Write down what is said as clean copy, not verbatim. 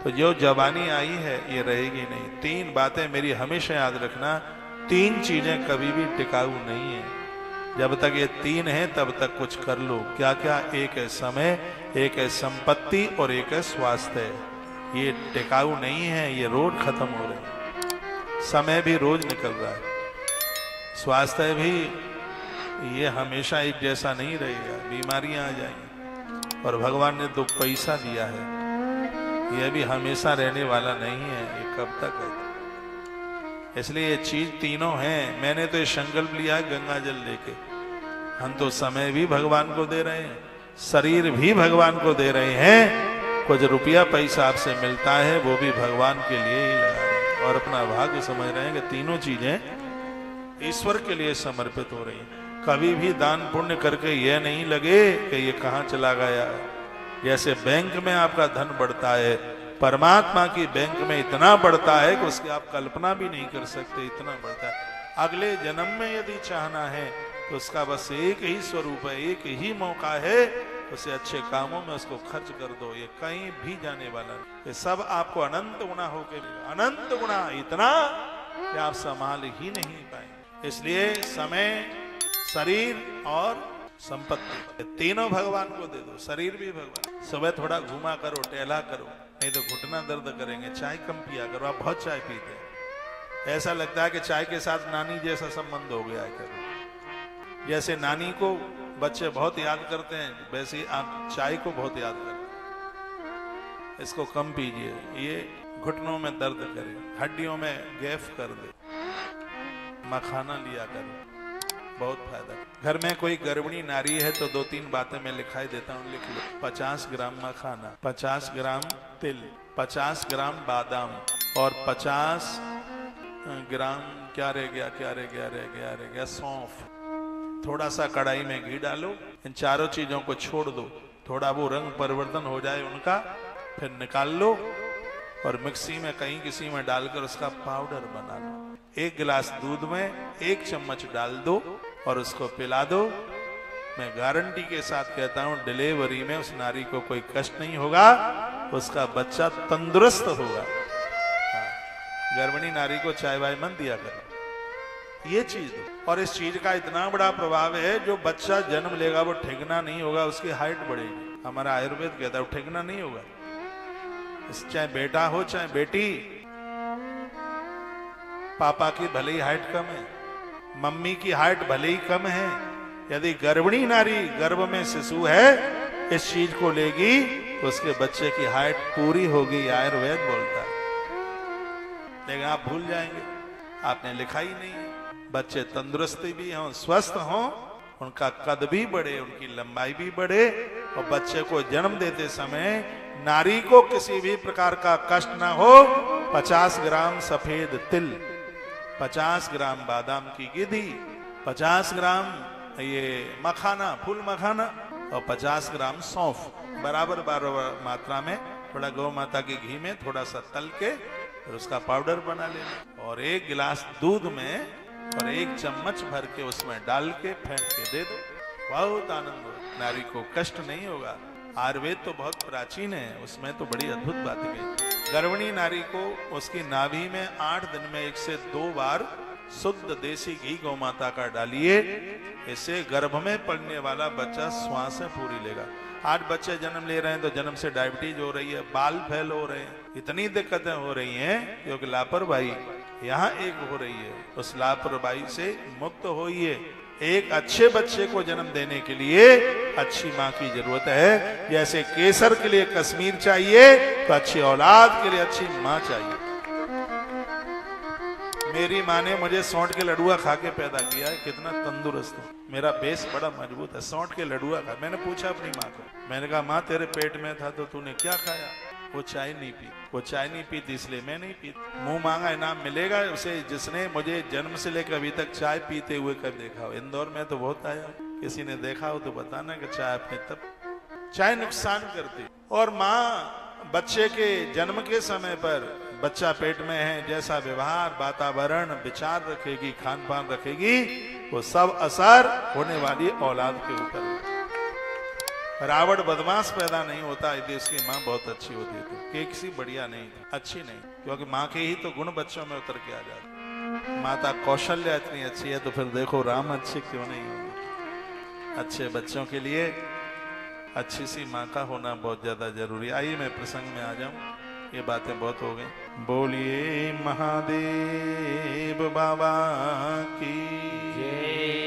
तो जो जवानी आई है ये रहेगी नहीं। 3 बातें मेरी हमेशा याद रखना, 3 चीजें कभी भी टिकाऊ नहीं है। जब तक ये 3 हैं तब तक कुछ कर लो। क्या क्या? एक है समय, एक है संपत्ति और एक है स्वास्थ्य। ये टिकाऊ नहीं है, ये रोज खत्म हो रहे हैं। समय भी रोज निकल रहा है, स्वास्थ्य भी ये हमेशा एक जैसा नहीं रहेगा, बीमारियां आ जाएंगी। और भगवान ने 2 पैसा दिया है, यह भी हमेशा रहने वाला नहीं है, ये कब तक है। इसलिए ये चीज तीनों हैं। मैंने तो ये संकल्प लिया है गंगा जल लेके, हम तो समय भी भगवान को दे रहे हैं, शरीर भी भगवान को दे रहे हैं, कुछ रुपया पैसा आपसे मिलता है वो भी भगवान के लिए ही लगा रहे हैं, और अपना भाग्य समझ रहे हैं कि तीनों चीजें ईश्वर के लिए समर्पित हो रही हैं। कभी भी दान पुण्य करके यह नहीं लगे कि ये कहाँ चला गया। जैसे बैंक में आपका धन बढ़ता है, परमात्मा की बैंक में इतना बढ़ता है कि उसकी आप कल्पना भी नहीं कर सकते, इतना बढ़ता है। अगले जन्म में यदि चाहना है तो उसका बस एक ही स्वरूप है, एक ही मौका है, उसे अच्छे कामों में उसको खर्च कर दो, ये कहीं भी जाने वाला नहीं। ये सब आपको अनंत गुना होके मिलेगा, अनंत गुना, इतना कि आप संभाल ही नहीं पाएंगे। इसलिए समय, शरीर और संपत्ति, तीनों भगवान को दे दो। शरीर भी भगवान, सुबह थोड़ा घूमा करो, टहला करो, नहीं तो घुटना दर्द करेंगे। चाय कम पिया करो, आप बहुत चाय पीते हैं, ऐसा लगता है कि चाय के साथ नानी जैसा संबंध हो गया है। करो जैसे नानी को बच्चे बहुत याद करते हैं, वैसे ही आप चाय को बहुत याद करते हैं। इसको कम पीजिए, ये घुटनों में दर्द करे, हड्डियों में गैफ कर दे। मखाना लिया करो, बहुत फायदा। घर में कोई गर्भिणी नारी है तो 2-3 बातें मैं लिखाई देता हूँ, लिख लो। 50 ग्राम मखाना, 50 ग्राम तिल, 50 ग्राम बादाम और 50 ग्राम क्या रह गया सौंफ। थोड़ा सा कढ़ाई में घी डालो, इन चारों चीजों को छोड़ दो, थोड़ा वो रंग परिवर्तन हो जाए उनका, फिर निकाल लो और मिक्सी में कहीं किसी में डालकर उसका पाउडर बना लो। 1 गिलास दूध में 1 चम्मच डाल दो और उसको पिला दो। मैं गारंटी के साथ कहता हूं डिलीवरी में उस नारी को कोई कष्ट नहीं होगा, उसका बच्चा तंदुरुस्त होगा। गर्भिणी नारी को चाय वाय मत दिया करो, ये चीज दो। और इस चीज का इतना बड़ा प्रभाव है, जो बच्चा जन्म लेगा वो ठेकना नहीं होगा, उसकी हाइट बढ़ेगी। हमारा आयुर्वेद कहता है ठेकना नहीं होगा। चाहे बेटा हो चाहे बेटी, पापा की भले ही हाइट कम है, मम्मी की हाइट भले ही कम है, यदि गर्भिणी नारी गर्भ में शिशु है इस चीज को लेगी तो उसके बच्चे की हाइट पूरी होगी, आयुर्वेद बोलता है। लेकिन आप भूल जाएंगे, आपने लिखा ही नहीं है। बच्चे तंदुरुस्त भी हों, स्वस्थ हों, उनका कद भी बढ़े, उनकी लंबाई भी बढ़े, और बच्चे को जन्म देते समय नारी को किसी भी प्रकार का कष्ट ना हो। 50 ग्राम सफेद तिल, 50 ग्राम बादाम की गिद्दी, 50 ग्राम ये मखाना, फूल मखाना, और 50 ग्राम सौंफ, बराबर मात्रा में थोड़ा गौ माता के घी में थोड़ा सा तल के फिर उसका पाउडर बना लेना, और 1 गिलास दूध में और 1 चम्मच भर के उसमें डाल के फेंट के दे दो। बहुत आनंद हो, नारी को कष्ट नहीं होगा। आयुर्वेद तो बहुत प्राचीन है, उसमें तो बड़ी अद्भुत बात है। गर्भिणी नारी को उसकी नाभि में 8 दिन में 1 से 2 बार शुद्ध देसी घी गौ माता का डालिए, इससे गर्भ में पड़ने वाला बच्चा श्वास पूरी लेगा। आज बच्चे जन्म ले रहे हैं तो जन्म से डायबिटीज हो रही है, बाल फैल हो रहे हैं, इतनी दिक्कतें हो रही हैं क्योंकि लापरवाही यहाँ एक हो रही है। उस लापरवाही से मुक्त होइए। एक अच्छे बच्चे को जन्म देने के लिए अच्छी माँ की जरूरत है। जैसे केसर के लिए कश्मीर चाहिए तो अच्छी औलाद के लिए अच्छी माँ चाहिए। मेरी माँ ने मुझे सौंठ के लडुआ खा के पैदा किया है, कितना तंदुरुस्त हूँ, मेरा बेस बड़ा मजबूत है। सौंठ के लडुआ खा, मैंने पूछा अपनी माँ को, मैंने कहा माँ तेरे पेट में था तो तूने क्या खाया? वो चाय नहीं पी, वो चाय नहीं पीती इसलिए मैं नहीं पी। मुंह मांगा इनाम मिलेगा उसे जिसने मुझे जन्म से लेकर अभी तक चाय पीते हुए कब देखा हो। इंदौर में तो बहुत आया, किसी ने देखा हो तो बताना कि चाय अपने तब चाय नुकसान करती। और माँ बच्चे के जन्म के समय पर बच्चा पेट में है जैसा व्यवहार, वातावरण, विचार रखेगी, खान पान रखेगी, वो सब असर होने वाली औलाद के ऊपर। रावण बदमाश पैदा नहीं होता यदि उसकी माँ बहुत अच्छी होती थी। कि किसी बढ़िया नहीं थी, अच्छी नहीं, क्योंकि माँ के ही तो गुण बच्चों में उतर के आ जाते। माता कौशल्या इतनी अच्छी है तो फिर देखो राम अच्छे क्यों नहीं होंगे। अच्छे बच्चों के लिए अच्छी सी माँ का होना बहुत ज्यादा जरूरी है। आइए मैं प्रसंग में आ जाऊं, ये बातें बहुत हो गई। बोलिए महादेव बाबा की जय।